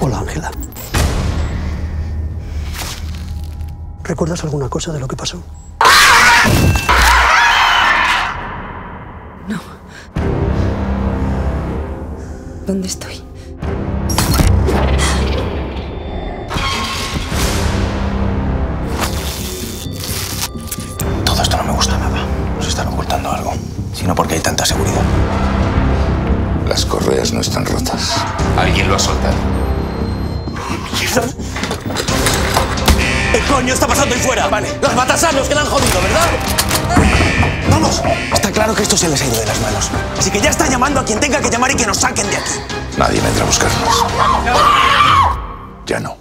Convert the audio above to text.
Hola, Ángela. ¿Recuerdas alguna cosa de lo que pasó? No. ¿Dónde estoy? Todo esto no me gusta nada. Nos están ocultando algo. Si no, porque hay tanta seguridad. Las correas no están rotas. Alguien lo ha soltado. ¿Qué coño está pasando ahí fuera? Vale. Los matasanos que la han jodido, ¿verdad? ¡Vamos! Está claro que esto se les ha ido de las manos. Así que ya está llamando a quien tenga que llamar y que nos saquen de aquí. Nadie vendrá a buscarnos. Ya no.